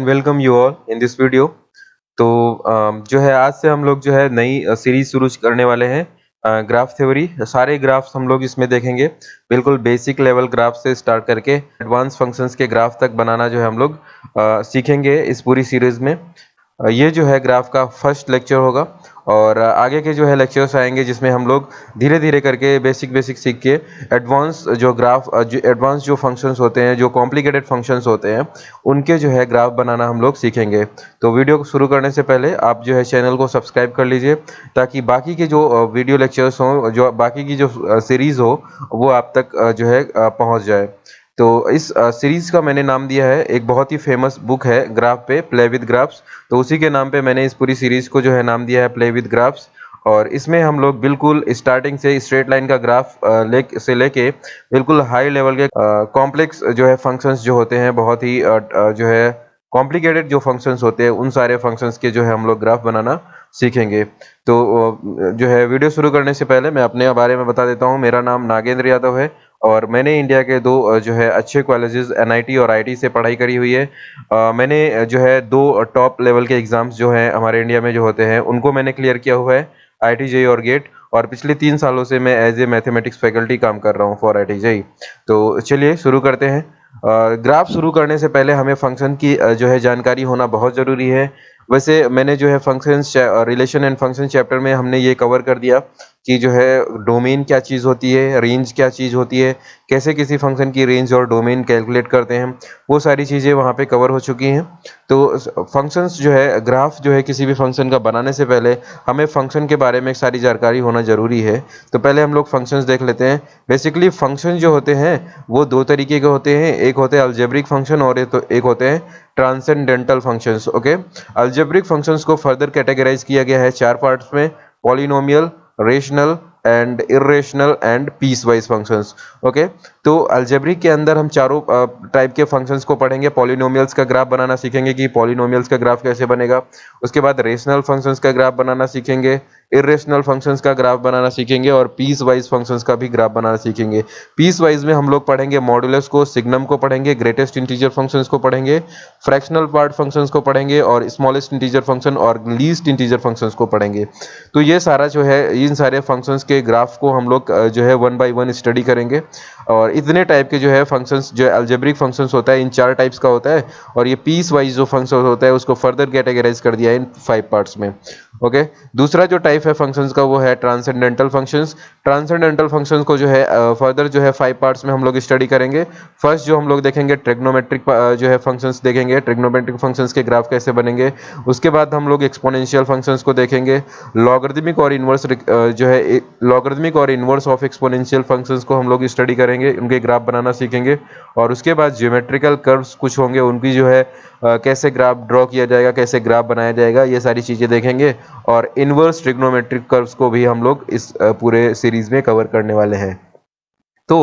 Welcome you all in this video. तो जो है आज से हम लोग जो है नई सीरीज शुरू करने वाले हैं। ग्राफ थ्योरी, सारे ग्राफ्स हम लोग इसमें देखेंगे। बिल्कुल बेसिक लेवल ग्राफ से स्टार्ट करके एडवांस फंक्शंस के ग्राफ तक बनाना जो है हम लोग सीखेंगे इस पूरी सीरीज में। ये जो है ग्राफ का फर्स्ट लेक्चर होगा और आगे के जो है लेक्चर्स आएंगे जिसमें हम लोग धीरे धीरे करके बेसिक बेसिक सीख के एडवांस जो ग्राफ जो एडवांस जो फंक्शंस होते हैं, जो कॉम्प्लिकेटेड फंक्शंस होते हैं, उनके जो है ग्राफ बनाना हम लोग सीखेंगे। तो वीडियो को शुरू करने से पहले आप जो है चैनल को सब्सक्राइब कर लीजिए ताकि बाकी के जो वीडियो लेक्चर्स हों, जो बाकी की जो सीरीज़ हो, वो आप तक जो है पहुंच जाए। तो इस सीरीज का मैंने नाम दिया है, एक बहुत ही फेमस बुक है ग्राफ पे, प्ले विद ग्राफ्स। तो उसी के नाम पे मैंने इस पूरी सीरीज को जो है नाम दिया है प्ले विद ग्राफ्स। और इसमें हम लोग बिल्कुल स्टार्टिंग से स्ट्रेट लाइन का ग्राफ लेके बिल्कुल हाई लेवल के कॉम्प्लेक्स जो है फंक्शंस जो होते हैं, बहुत ही जो है कॉम्प्लिकेटेड जो फंक्शंस होते हैं, उन सारे फंक्शंस के जो है हम लोग ग्राफ बनाना सीखेंगे। तो जो है वीडियो शुरू करने से पहले मैं अपने बारे में बता देता हूँ। मेरा नाम नागेंद्र यादव है और मैंने इंडिया के दो जो है अच्छे कॉलेजेस एनआईटी और आईटी से पढ़ाई करी हुई है। मैंने जो है दो टॉप लेवल के एग्जाम्स जो हैं हमारे इंडिया में जो होते हैं, उनको मैंने क्लियर किया हुआ है, आईटी जेई और गेट। और पिछले 3 सालों से मैं एज ए मैथमेटिक्स फैकल्टी काम कर रहा हूँ फॉर आईटी जेई। तो चलिए शुरू करते हैं। ग्राफ शुरू करने से पहले हमें फंक्शन की जो है जानकारी होना बहुत ज़रूरी है। वैसे मैंने जो है functions relation and function chapter में हमने ये कवर कर दिया कि जो है डोमेन क्या चीज़ होती है, रेंज क्या चीज़ होती है, कैसे किसी फंक्शन की रेंज और डोमेन कैलकुलेट करते हैं, वो सारी चीज़ें वहाँ पे कवर हो चुकी हैं। तो फंक्शंस जो है, ग्राफ जो है किसी भी फंक्शन का बनाने से पहले हमें फंक्शन के बारे में सारी जानकारी होना ज़रूरी है। तो पहले हम लोग फंक्शंस देख लेते हैं। बेसिकली फंक्शन जो होते हैं वो दो तरीके के होते हैं, एक होते हैं अलजेब्रिक फंक्शन और एक होते हैं transcendental functions. Okay, algebraic functions को फर्दर कैटेगराइज किया गया है 4 पार्ट्स में: polynomial, rational and irrational and piecewise functions. Okay, तो अलजेब्रिक के अंदर हम चारों टाइप के फंक्शंस को पढ़ेंगे। पॉलिनोमियल्स का ग्राफ बनाना सीखेंगे कि पॉलिनोमियल्स का ग्राफ कैसे बनेगा। उसके बाद रेशनल फंक्शंस का ग्राफ बनाना सीखेंगे, इर्रेशनल फंक्शंस का ग्राफ बनाना सीखेंगे और पीस वाइज फंक्शंस का भी ग्राफ बनाना सीखेंगे। पीस वाइज में हम लोग पढ़ेंगे मॉडुलस को, सिग्नम को पढ़ेंगे, ग्रेटेस्ट इंटीजर फंक्शंस को पढ़ेंगे, फ्रैक्शनल पार्ट फंक्शंस को पढ़ेंगे और स्मॉलेस्ट इंटीजर फंक्शन और लीस्ट इंटीजर फंक्शंस को पढ़ेंगे। तो ये सारा जो है, इन सारे फंक्शंस के ग्राफ को हम लोग जो है 1 बाय 1 स्टडी करेंगे। और इतने टाइप के जो है फंक्शंस, जो अलजेब्रिक फंक्शंस होता है, इन 4 टाइप्स का होता है। और ये पीस वाइज जो फंक्शन होता है उसको फर्दर कैटेगराइज कर दिया है इन 5 पार्ट्स में। ओके, दूसरा जो टाइप है फंक्शंस का वो है ट्रांसेंडेंटल फंक्शंस। ट्रांसेंडेंटल फंक्शंस को जो है फर्दर जो है 5 पार्ट्स में हम लोग स्टडी करेंगे। फर्स्ट जो हम लोग देखेंगे ट्रिग्नोमेट्रिक जो है फंक्शंस देखेंगे, ट्रिग्नोमेट्रिक फंक्शंस के ग्राफ कैसे बनेंगे। उसके बाद हम लोग एक्सपोनेंशियल फंक्शंस को देखेंगे। लॉगरिथमिक और इनवर्स जो है लॉगरिथमिक और इनवर्स ऑफ एक्सपोनेंशियल फंक्शंस को हम लोग स्टडी करेंगे, उनके ग्राफ बनाना सीखेंगे। और उसके बाद ज्योमेट्रिकल कर्व्स कुछ होंगे, उनकी जो है कैसे ग्राफ ड्रॉ किया जाएगा, कैसे ग्राफ बनाया जाएगा, ये सारी चीज़ें देखेंगे। और इनवर्स ट्रिग्नोमेट्रिक कर्व्स को भी हम लोग इस पूरे सीरीज में कवर करने वाले हैं। तो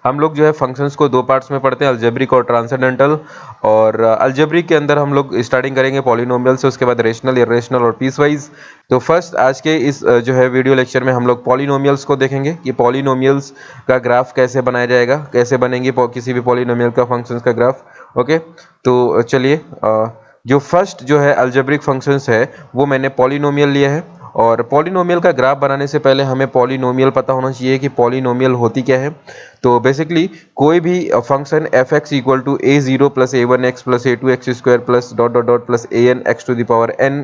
हम लोग जो है फंक्शंस को 2 पार्ट्स में पढ़ते हैं, अलजेब्रिक और ट्रांसेंडेंटल। और अलजेब्रिक के अंदर हम लोग स्टार्टिंग करेंगे पॉलिनोमियल से, उसके बाद रेशनल, इर्रेशनल और पीसवाइज। तो फर्स्ट आज के इस जो है वीडियो लेक्चर में हम लोग पॉलिनोमियल्स को देखेंगे कि पॉलिनोमियल्स का ग्राफ कैसे बनाया जाएगा, कैसे बनेंगे किसी भी पॉलिनोमियल का फंक्शंस का ग्राफ। ओके, तो चलिए जो फर्स्ट जो है अलजेब्रिक फंक्शंस है वो मैंने पॉलिनोमियल लिया है। और पॉलिनोमियल का ग्राफ बनाने से पहले हमें पॉलिनोमियल पता होना चाहिए कि पॉलिनोमियल होती क्या है। तो बेसिकली कोई भी function F X equal to a0 plus a1x plus a2x square plus dot dot dot plus an x to the power n,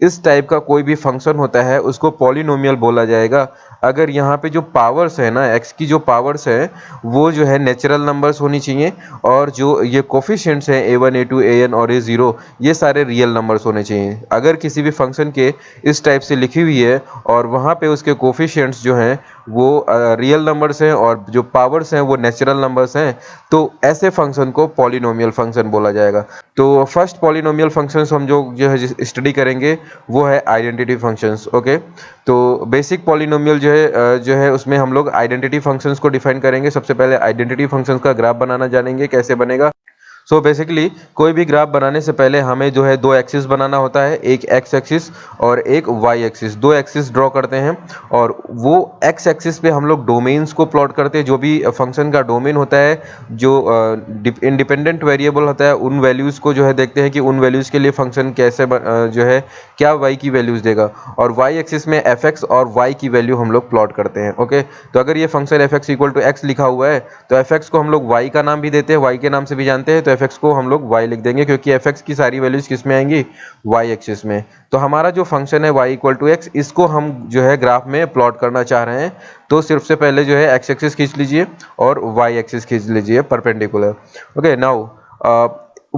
इस टाइप का कोई भी फंक्शन होता है उसको पॉलिनोमियल बोला जाएगा। अगर यहाँ पे जो पावर्स है ना, x की जो पावर्स है वो जो है नेचुरल नंबर्स होनी चाहिए, और जो ये कोफिशिएंट्स हैं a1 a2 an और a0, ये सारे रियल नंबर्स होने चाहिए। अगर किसी भी फंक्शन के इस टाइप से लिखी हुई है और वहाँ पे उसके कोफिशिएंट्स जो हैं वो रियल नंबर्स हैं और जो पावर्स हैं वो नेचुरल नंबर्स हैं, तो ऐसे फंक्शन को पॉलिनोमियल फंक्शन बोला जाएगा। तो फर्स्ट पॉलिनोमियल फंक्शंस हम जो है स्टडी करेंगे वो है आइडेंटिटी फंक्शंस। ओके, तो बेसिक पॉलिनोमियल जो है उसमें हम लोग आइडेंटिटी फंक्शंस को डिफाइन करेंगे। सबसे पहले आइडेंटिटी फंक्शंस का ग्राफ बनाना जानेंगे कैसे बनेगा। सो बेसिकली कोई भी ग्राफ बनाने से पहले हमें जो है दो एक्सिस बनाना होता है, एक एक्स एक्सिस और एक वाई एक्सिस। दो एक्सिस ड्रॉ करते हैं और वो एक्स एक्सिस पे हम लोग डोमेन्स को प्लॉट करते हैं, जो भी फंक्शन का डोमेन होता है, जो इंडिपेंडेंट वेरिएबल होता है, उन वैल्यूज़ को जो है देखते हैं कि उन वैल्यूज़ के लिए फंक्शन कैसे जो है क्या वाई की वैल्यूज़ देगा। और वाई एक्सिस में एफ एक्स और वाई की वैल्यू हम लोग प्लॉट करते हैं। ओके, तो अगर ये function F X equal to X लिखा हुआ है तो एफ एक्स को हम लोग वाई का नाम भी देते हैं, वाई के नाम से भी जानते हैं, तो एफ एक्स को हम लोग वाई लिख देंगे क्योंकि एफ एक्स की सारी वैल्यूज किस में आएंगी, वाई एक्सिस में। तो हमारा जो फंक्शन है वाई इक्वल टू एक्स, इसको हम जो है ग्राफ में प्लॉट करना चाह रहे हैं, तो सिर्फ से पहले जो है एक्स एक्सिस खींच लीजिए और वाई एक्सिस खींच लीजिए perpendicular. Okay, now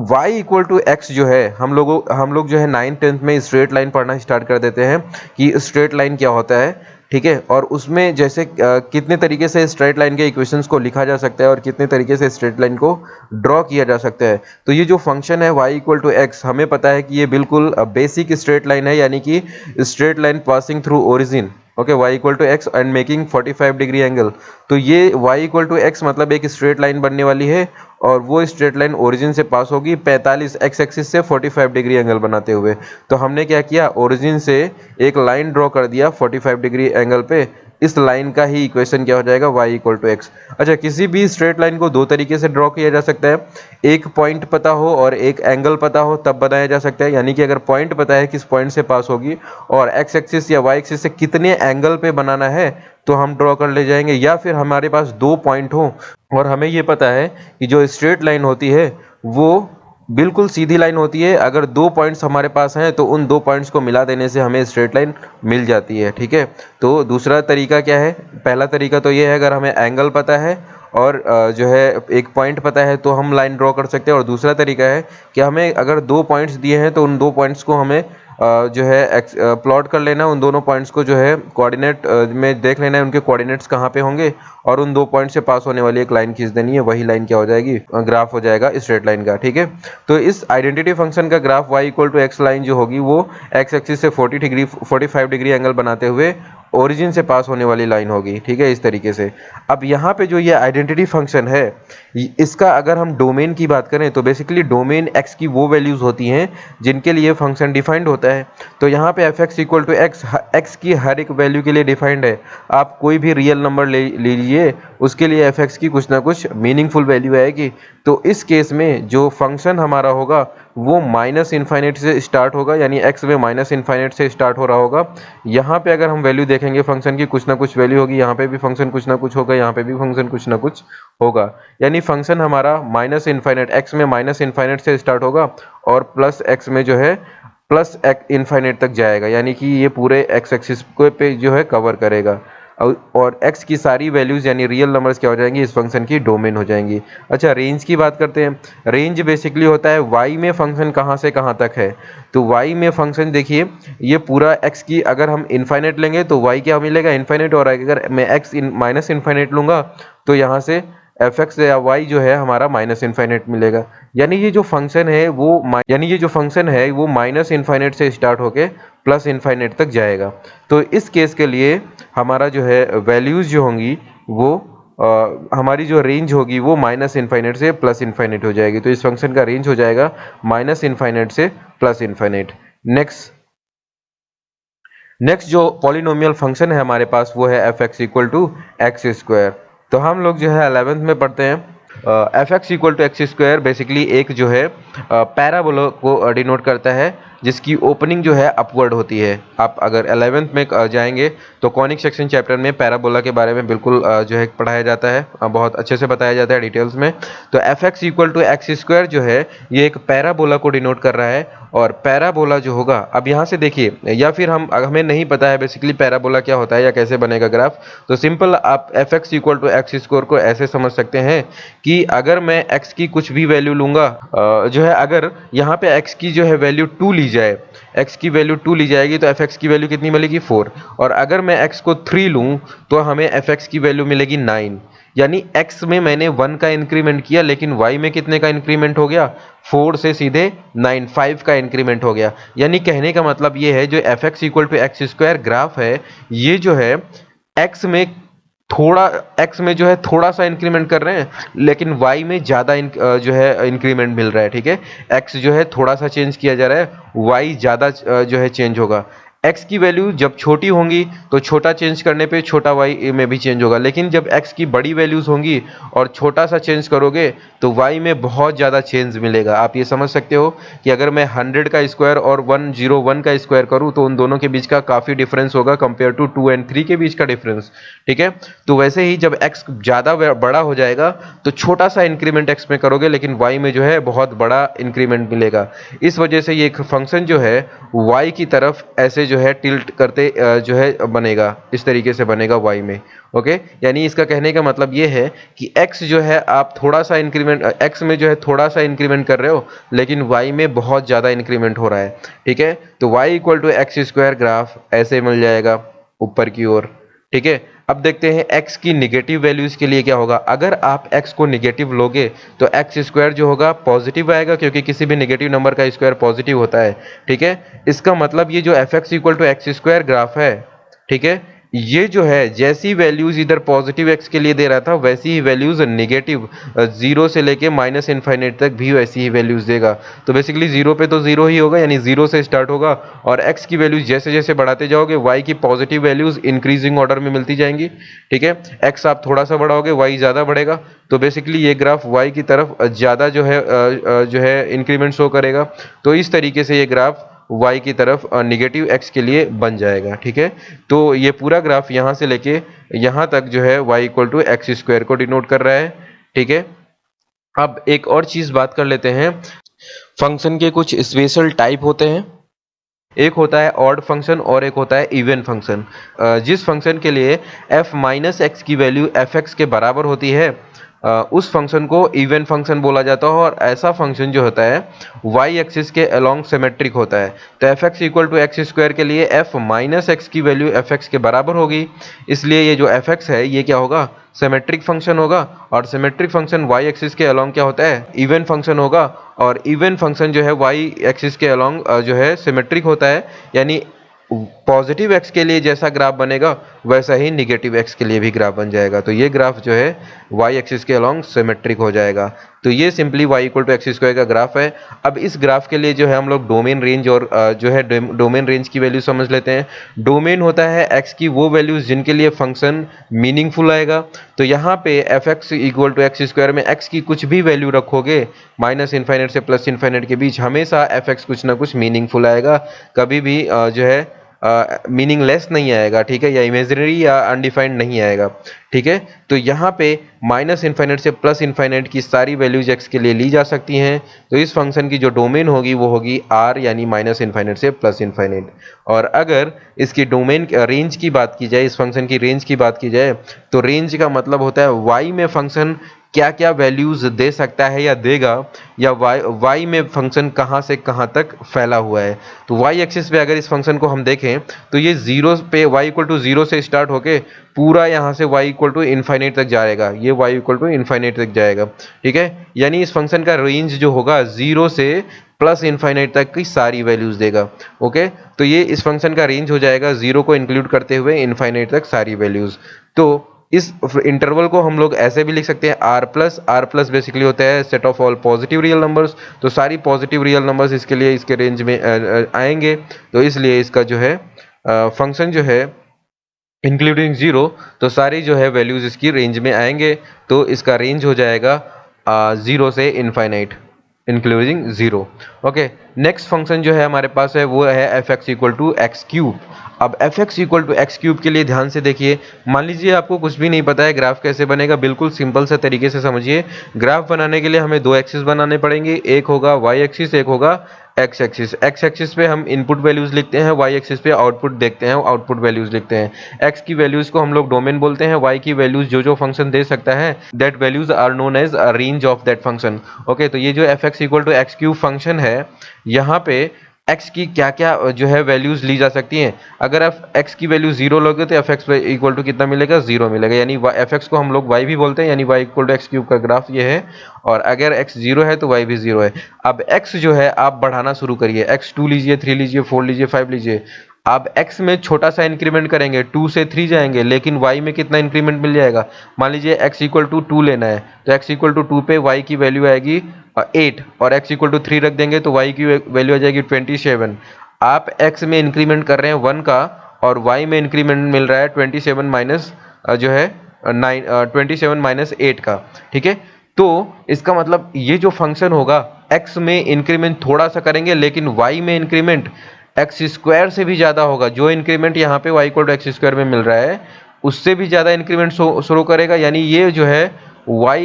y equal to X जो है हम लोग जो है 9th-10th में स्ट्रेट लाइन पढ़ना स्टार्ट कर देते हैं कि स्ट्रेट लाइन क्या होता है। ठीक है, और उसमें जैसे कितने तरीके से स्ट्रेट लाइन के इक्वेशंस को लिखा जा सकता है और कितने तरीके से स्ट्रेट लाइन को ड्रॉ किया जा सकता है। तो ये जो फंक्शन है y इक्वल टू एक्स, हमें पता है कि ये बिल्कुल बेसिक स्ट्रेट लाइन है, यानी कि straight line passing through origin. Okay, y equal to X and making 45 degree angle. तो ये y इक्वल टू एक्स मतलब एक स्ट्रेट लाइन बनने वाली है और वो स्ट्रेट लाइन ओरिजिन से पास होगी 45 एक्स एक्सिस से 45 डिग्री एंगल बनाते हुए। तो हमने क्या किया, ओरिजिन से एक लाइन ड्रॉ कर दिया 45 डिग्री एंगल पे। इस लाइन का ही इक्वेशन क्या हो जाएगा, y इक्वल टू एक्स। अच्छा, किसी भी स्ट्रेट लाइन को दो तरीके से ड्रॉ किया जा सकता है, एक पॉइंट पता हो और एक एंगल पता हो तब बनाया जा सकता है। यानी कि अगर पॉइंट पता है किस पॉइंट से पास होगी और एक्स एक्सिस या वाई एक्सिस से कितने एंगल पे बनाना है तो हम ड्रॉ कर ले जाएंगे, या फिर हमारे पास दो पॉइंट हो और हमें ये पता है कि जो स्ट्रेट लाइन होती है वो बिल्कुल सीधी लाइन होती है, अगर दो पॉइंट्स हमारे पास हैं तो उन दो पॉइंट्स को मिला देने से हमें स्ट्रेट लाइन मिल जाती है। ठीक है, तो दूसरा तरीका क्या है, पहला तरीका तो ये है अगर हमें एंगल पता है और जो है एक पॉइंट पता है तो हम लाइन ड्रॉ कर सकते हैं। और दूसरा तरीका है कि हमें अगर दो पॉइंट्स दिए हैं तो उन दो पॉइंट्स को हमें जो है प्लॉट कर लेना, उन दोनों पॉइंट्स को जो है कोऑर्डिनेट में देख लेना है उनके कोऑर्डिनेट्स कहाँ पे होंगे और उन दो पॉइंट से पास होने वाली एक लाइन खींच देनी है, वही लाइन क्या हो जाएगी, ग्राफ हो जाएगा स्ट्रेट लाइन का। ठीक है, तो इस आइडेंटिटी फंक्शन का graph y equal to X line जो होगी वो एक्स एक्सिस से 45 डिग्री एंगल बनाते हुए ओरिजिन से पास होने वाली लाइन होगी। ठीक है, इस तरीके से। अब यहाँ पे जो ये आइडेंटिटी फंक्शन है, इसका अगर हम डोमेन की बात करें तो बेसिकली डोमेन x की वो वैल्यूज होती हैं जिनके लिए फंक्शन डिफाइंड होता है। तो यहाँ पे F X equal to X, X की हर एक वैल्यू के लिए डिफाइंड है। आप कोई भी रियल नंबर ले लीजिए, उसके लिए एफ एक्स की कुछ ना कुछ मीनिंगफुल वैल्यू आएगी। तो इस केस में जो फंक्शन हमारा होगा वो माइनस इन्फाइनाइट से स्टार्ट होगा, यानी x में माइनस इन्फाइनाइट से स्टार्ट हो रहा होगा। यहाँ पे अगर हम वैल्यू देखेंगे फंक्शन की, कुछ ना कुछ वैल्यू होगी, यहाँ पे भी फंक्शन कुछ ना कुछ होगा, यहाँ पे भी फंक्शन कुछ ना कुछ होगा। यानी फंक्शन हमारा माइनस इन्फाइनाइट, x में माइनस इन्फाइनाइट से स्टार्ट होगा और प्लस x में जो है प्लस इन्फाइनाइट तक जाएगा, यानी कि ये पूरे x एक्सिस को पे जो है कवर करेगा। और x की सारी वैल्यूज यानी रियल नंबर्स क्या हो जाएंगी, इस फंक्शन की डोमेन हो जाएंगी। अच्छा, रेंज की बात करते हैं। रेंज बेसिकली होता है y में फंक्शन कहाँ से कहाँ तक है। तो y में फंक्शन देखिए, ये पूरा x की अगर हम इन्फाइनाइट लेंगे तो y क्या मिलेगा, इन्फाइनाइट। और अगर मैं x माइनस इन्फाइनाइट लूंगा तो यहाँ से एफ एक्स या y जो है हमारा माइनस इन्फाइनाइट मिलेगा। यानी ये जो फंक्शन है वो माइनस इन्फाइनाइट से स्टार्ट होके प्लस इन्फाइनाइट तक जाएगा। तो इस केस के लिए हमारा जो है वैल्यूज जो होंगी वो हमारी जो रेंज होगी वो माइनस इन्फाइनाइट से प्लस इन्फाइनाइट हो जाएगी। तो इस फंक्शन का रेंज हो जाएगा माइनस इन्फाइनाइट से प्लस इन्फाइनाइट। नेक्स्ट जो पॉलिनोमियल फंक्शन है हमारे पास वो है F X equal to x square. तो हम लोग जो है 11th में पढ़ते हैं F X equal to x square basically एक जो है पैराबोला को डिनोट करता है जिसकी ओपनिंग जो है अपवर्ड होती है। आप अगर 11th में जाएंगे तो कॉनिक सेक्शन चैप्टर में पैराबोला के बारे में बिल्कुल जो है पढ़ाया जाता है, बहुत अच्छे से बताया जाता है डिटेल्स में। तो F X equal to x square जो है ये एक पैराबोला को डिनोट कर रहा है। और पैराबोला जो होगा, अब यहाँ से देखिए, या फिर हमें नहीं पता है बेसिकली पैराबोला क्या होता है या कैसे बनेगा ग्राफ, तो सिंपल आप F X equal to x square को ऐसे समझ सकते हैं कि अगर मैं x की कुछ भी वैल्यू लूंगा, जो है अगर यहाँ पे x की जो है वैल्यू 2 ली जाए, x की वैल्यू 2 ली जाएगी तो fx की वैल्यू कितनी मिलेगी 4। और अगर मैं x को 3 लूं तो हमें fx की वैल्यू मिलेगी 9। यानी x में मैंने 1 का इंक्रीमेंट किया लेकिन y में कितने का इंक्रीमेंट हो गया, 4 से सीधे 9, 5 का इंक्रीमेंट हो गया। यानी कहने का मतलब ये है जो F X equal to x square graph है ये जो है x में थोड़ा x में जो है थोड़ा सा इंक्रीमेंट कर रहे हैं, लेकिन y में ज़्यादा जो है इंक्रीमेंट मिल रहा है, ठीक है। x जो है थोड़ा सा चेंज किया जा रहा है, y ज़्यादा जो है चेंज होगा। x की वैल्यू जब छोटी होंगी तो छोटा चेंज करने पे छोटा y में भी चेंज होगा, लेकिन जब x की बड़ी वैल्यूज होंगी और छोटा सा चेंज करोगे तो y में बहुत ज़्यादा चेंज मिलेगा। आप ये समझ सकते हो कि अगर मैं 100 का स्क्वायर और 101 का स्क्वायर करूँ तो उन दोनों के बीच का काफ़ी डिफरेंस होगा कंपेयर टू 2 एंड 3 के बीच का डिफरेंस, ठीक है। तो वैसे ही जब x ज़्यादा बड़ा हो जाएगा तो छोटा सा इंक्रीमेंट x में करोगे, लेकिन y में जो है बहुत बड़ा इंक्रीमेंट मिलेगा। इस वजह से ये फंक्शन जो है y की तरफ ऐसे जो है टिल्ट करते जो है बनेगा, इस तरीके से बनेगा y में। ओके, यानी इसका कहने का मतलब ये है कि x जो है आप थोड़ा सा इंक्रीमेंट x में जो है थोड़ा सा इंक्रीमेंट कर रहे हो, लेकिन y में बहुत ज़्यादा इंक्रीमेंट हो रहा है, ठीक है। तो y equal to x square graph ऐसे मिल जाएगा ऊपर की ओर, ठीक है। अब देखते हैं x की निगेटिव वैल्यूज के लिए क्या होगा। अगर आप x को निगेटिव लोगे तो एक्स स्क्वायर जो होगा पॉजिटिव आएगा, क्योंकि किसी भी निगेटिव नंबर का स्क्वायर पॉजिटिव होता है, ठीक है। इसका मतलब ये जो F X equal to x square graph है, ठीक है, ये जो है जैसी वैल्यूज इधर पॉजिटिव x के लिए दे रहा था वैसी ही वैल्यूज निगेटिव 0 से लेके माइनस इनफाइनाइट तक भी वैसी ही वैल्यूज देगा। तो बेसिकली 0 पे तो 0 ही होगा, यानी 0 से स्टार्ट होगा, और x की वैल्यूज जैसे जैसे बढ़ाते जाओगे y की पॉजिटिव वैल्यूज इंक्रीजिंग ऑर्डर में मिलती जाएंगी, ठीक है। x आप थोड़ा सा बढ़ाओगे y ज़्यादा बढ़ेगा, तो बेसिकली ये ग्राफ y की तरफ ज़्यादा जो है इंक्रीमेंट शो करेगा। तो इस तरीके से ये ग्राफ y की तरफ निगेटिव x के लिए बन जाएगा, ठीक है। तो ये पूरा ग्राफ यहाँ से लेके यहाँ तक जो है y equal to x square को डिनोट कर रहा है, ठीक है। अब एक और चीज बात कर लेते हैं, फंक्शन के कुछ स्पेशल टाइप होते हैं। एक होता है ऑड फंक्शन और एक होता है इवन फंक्शन। जिस फंक्शन के लिए f माइनस एक्स की वैल्यू एफ एक्स के बराबर होती है उस फंक्शन को इवन फंक्शन बोला जाता है, और ऐसा फंक्शन जो होता है y एक्सिस के अलोंग सिमेट्रिक होता है। तो F X equal to x square के लिए f माइनस एक्स की वैल्यू एफ एक्स के बराबर होगी, इसलिए ये जो एफ एक्स है ये क्या होगा, सिमेट्रिक फंक्शन होगा। और सिमेट्रिक फंक्शन y एक्सिस के अलोंग क्या होता है, इवन फंक्शन होगा। और इवन फंक्शन जो है y एक्सिस के अलोंग जो है सिमेट्रिक होता है, यानी पॉजिटिव x के लिए जैसा ग्राफ बनेगा वैसा ही निगेटिव x के लिए भी ग्राफ बन जाएगा। तो ये ग्राफ जो है y एक्सिस के अलोंग सिमेट्रिक हो जाएगा। तो ये simply y equal to x square का ग्राफ है। अब इस ग्राफ के लिए जो है हम लोग डोमेन रेंज और जो है डोमेन रेंज की वैल्यू समझ लेते हैं। डोमेन होता है x की वो वैल्यूज जिनके लिए फंक्शन मीनिंगफुल आएगा। तो यहाँ पे F X equal to x square में x की कुछ भी वैल्यू रखोगे माइनस इन्फाइनाइट से प्लस इन्फाइनाइट के बीच, हमेशा एफ एक्स कुछ ना कुछ मीनिंगफुल आएगा, कभी भी जो है मीनिंगलेस नहीं आएगा, ठीक है, या इमेजिनरी या अनडिफाइंड नहीं आएगा, ठीक है। तो यहाँ पे माइनस इन्फाइनाइट से प्लस इन्फाइनाइट की सारी वैल्यूज x के लिए ली जा सकती हैं। तो इस फंक्शन की जो डोमेन होगी वो होगी r, यानी माइनस इन्फाइनाइट से प्लस इन्फाइनाइट। और अगर इसकी डोमेन रेंज की बात की जाए, इस फंक्शन की रेंज की बात की जाए, तो रेंज का मतलब होता है y में फंक्शन क्या क्या वैल्यूज दे सकता है या देगा, या y में फंक्शन कहाँ से कहाँ तक फैला हुआ है। तो y एक्सिस पे अगर इस फंक्शन को हम देखें तो ये 0 पे y इक्वल टू 0 से स्टार्ट होके पूरा यहाँ से y इक्वल टू इन्फाइनाइट तक जाएगा, ये y इक्वल टू इन्फाइनाइट तक जाएगा, ठीक है। यानी इस फंक्शन का रेंज जो होगा 0 से प्लस इन्फाइनाइट तक की सारी वैल्यूज देगा। ओके, तो ये इस फंक्शन का रेंज हो जाएगा 0 को इंक्लूड करते हुए इन्फाइनाइट तक सारी वैल्यूज। तो इस इंटरवल को हम लोग ऐसे भी लिख सकते हैं आर प्लस बेसिकली होता है set of all positive real numbers. तो सारी पॉजिटिव रियल नंबर्स इसके लिए इसके रेंज में आएंगे, तो इसलिए इसका जो है फंक्शन जो है इंक्लूडिंग 0, तो सारी जो है वैल्यूज इसकी रेंज में आएंगे। तो इसका रेंज हो जाएगा 0 से infinite including 0। Okay, next function जो है हमारे पास है वो है F X equal to X cube. अब F X equal to X cube के लिए ध्यान से देखिए, मान लीजिए आपको कुछ भी नहीं पता है ग्राफ कैसे बनेगा, बिल्कुल सिंपल से तरीके से समझिए। ग्राफ बनाने के लिए हमें दो एक्सिस बनाने पड़ेंगे, एक होगा वाई एक्सिस, एक होगा एक्स एक्सिस। एक्स एक्सिस पे हम इनपुट वैल्यूज लिखते हैं, वाई एक्सिस पे आउटपुट देखते हैं, आउटपुट वैल्यूज लिखते हैं। एक्स की वैल्यूज को हम लोग डोमेन बोलते हैं, वाई की वैल्यूज जो जो फंक्शन दे सकता है that values are known as a range of that function. Okay, तो ये जो F X equal to X cube function है, यहाँ पे x की क्या क्या जो है वैल्यूज ली जा सकती हैं। अगर आप x की वैल्यू 0 लोगे तो एफ एक्स इक्वल टू कितना मिलेगा, 0 मिलेगा, यानी एफ एक्स को हम लोग y भी बोलते हैं, यानी y equal to X cube का ग्राफ ये है। और अगर x 0 है तो y भी 0 है। अब x जो है आप बढ़ाना शुरू करिए, x 2 लीजिए, 3 लीजिए, 4 लीजिए, 5 लीजिए, आप x में छोटा सा इंक्रीमेंट करेंगे, 2 से 3 जाएंगे, लेकिन y में कितना इंक्रीमेंट मिल जाएगा। मान लीजिए x इक्वल टू 2 लेना है, तो x इक्वल टू 2 पे y की वैल्यू आएगी 8 और x इक्वल टू 3 रख देंगे तो y की वैल्यू आ जाएगी 27। आप x में इंक्रीमेंट कर रहे हैं 1 का और y में इंक्रीमेंट मिल रहा है 27 माइनस जो है 27 माइनस 8 का। ठीक है, तो इसका मतलब ये जो फंक्शन होगा, x में इंक्रीमेंट थोड़ा सा करेंगे लेकिन y में इंक्रीमेंट एक्स स्क्वायर से भी ज्यादा होगा। जो इंक्रीमेंट यहाँ पे y equal to x square में मिल रहा है उससे भी ज्यादा इंक्रीमेंट शुरू करेगा, यानी ये जो है y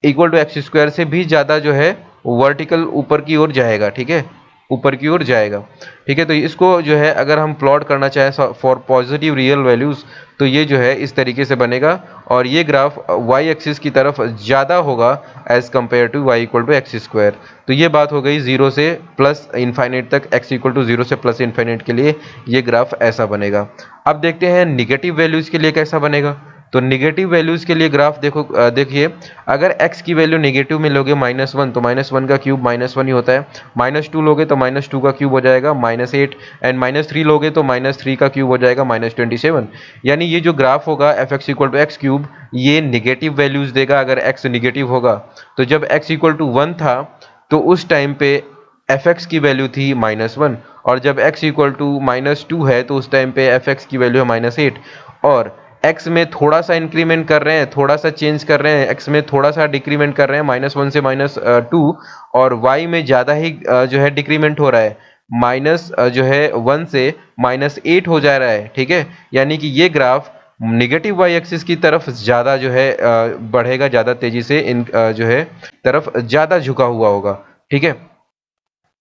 equal to x square से भी ज्यादा जो है वर्टिकल ऊपर की ओर जाएगा। ठीक है, ऊपर की ओर जाएगा। ठीक है, तो इसको जो है अगर हम प्लॉट करना चाहें फॉर पॉजिटिव रियल वैल्यूज, तो ये जो है इस तरीके से बनेगा और ये ग्राफ y एक्सिस की तरफ ज़्यादा होगा as compare to y equal to x square. तो ये बात हो गई 0 से प्लस इन्फाइनाइट तक, x इक्वल टू 0 से प्लस इन्फाइनाइट के लिए ये ग्राफ ऐसा बनेगा। अब देखते हैं निगेटिव वैल्यूज के लिए कैसा बनेगा। तो निगेटिव वैल्यूज के लिए ग्राफ देखो, देखिए अगर x की वैल्यू निगेटिव में लोगे -1 तो -1 का क्यूब -1 ही होता है, -2 लोगे तो -2 का क्यूब हो जाएगा -8 एंड -3 लोगे तो -3 का क्यूब हो जाएगा -27। यानी ये जो ग्राफ होगा F X equal to X cube, ये निगेटिव वैल्यूज देगा अगर x निगेटिव होगा। तो जब x इक्वल टू 1 था तो उस टाइम पे एफ एक्स की वैल्यू थी -1 और जब x इक्वल टू -2 है तो उस टाइम पे एफ एक्स की वैल्यू है -8। और x में थोड़ा सा इंक्रीमेंट कर रहे हैं, थोड़ा सा चेंज कर रहे हैं, x में थोड़ा सा डिक्रीमेंट कर रहे हैं -1 से -2 और y में ज़्यादा ही जो है डिक्रीमेंट हो रहा है, माइनस जो है 1 से -8 हो जा रहा है। ठीक है, यानी कि ये ग्राफ निगेटिव वाई एक्सिस की तरफ ज़्यादा जो है बढ़ेगा, ज़्यादा तेज़ी से इन जो है तरफ ज़्यादा झुका हुआ होगा। ठीक है,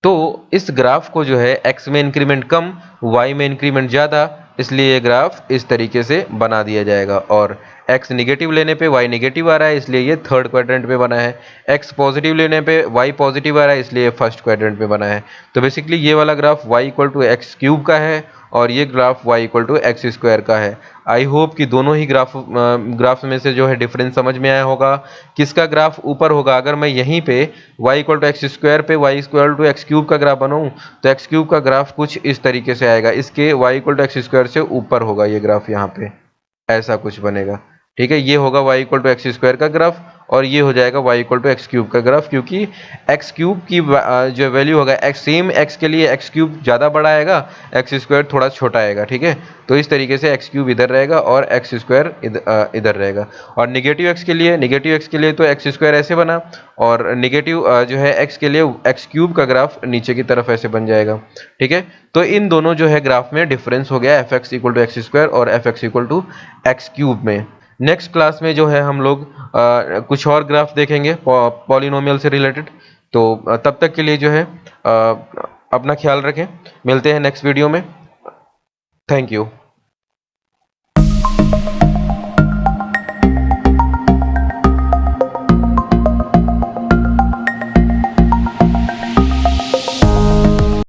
तो इस ग्राफ को जो है x में इंक्रीमेंट कम, y में इंक्रीमेंट ज़्यादा, इसलिए ये ग्राफ इस तरीके से बना दिया जाएगा। और x निगेटिव लेने पे y निगेटिव आ रहा है इसलिए ये थर्ड क्वाड्रेंट पे बना है, x पॉजिटिव लेने पे y पॉजिटिव आ रहा है इसलिए फर्स्ट क्वाड्रेंट पे बना है। तो बेसिकली ये वाला graph y equal to X cube का है और ये graph y equal to x square का है। आई होप कि दोनों ही ग्राफ में से जो है डिफरेंस समझ में आया होगा, किसका ग्राफ ऊपर होगा। अगर मैं यहीं पे y equal to x square पे y equal to X cube का ग्राफ बनाऊं तो एक्स क्यूब का ग्राफ कुछ इस तरीके से आएगा, इसके y equal to x square से ऊपर होगा ये ग्राफ, यहाँ पे ऐसा कुछ बनेगा। ठीक है, ये होगा y equal to x square का ग्राफ और ये हो जाएगा y equal to X cube का ग्राफ, क्योंकि एक्स क्यूब की जो वैल्यू होगा सेम एक्स के लिए एक्स क्यूब ज़्यादा बड़ा आएगा, एक्स स्क्वायर थोड़ा छोटा आएगा। ठीक है, तो इस तरीके से एक्स क्यूब इधर रहेगा और एक्स स्क्वायर इधर रहेगा। और निगेटिव एक्स के लिए तो एक्स स्क्वायर ऐसे बना और निगेटिव जो है एक्स के लिए एक्स क्यूब का ग्राफ नीचे की तरफ ऐसे बन जाएगा। ठीक है, तो इन दोनों जो है ग्राफ में डिफरेंस हो गया F X equal to x square और F X equal to X cube में। नेक्स्ट क्लास में जो है हम लोग कुछ और ग्राफ देखेंगे पॉलिनोमियल से रिलेटेड। तो तब तक के लिए जो है अपना ख्याल रखें, मिलते हैं नेक्स्ट वीडियो में। Thank you.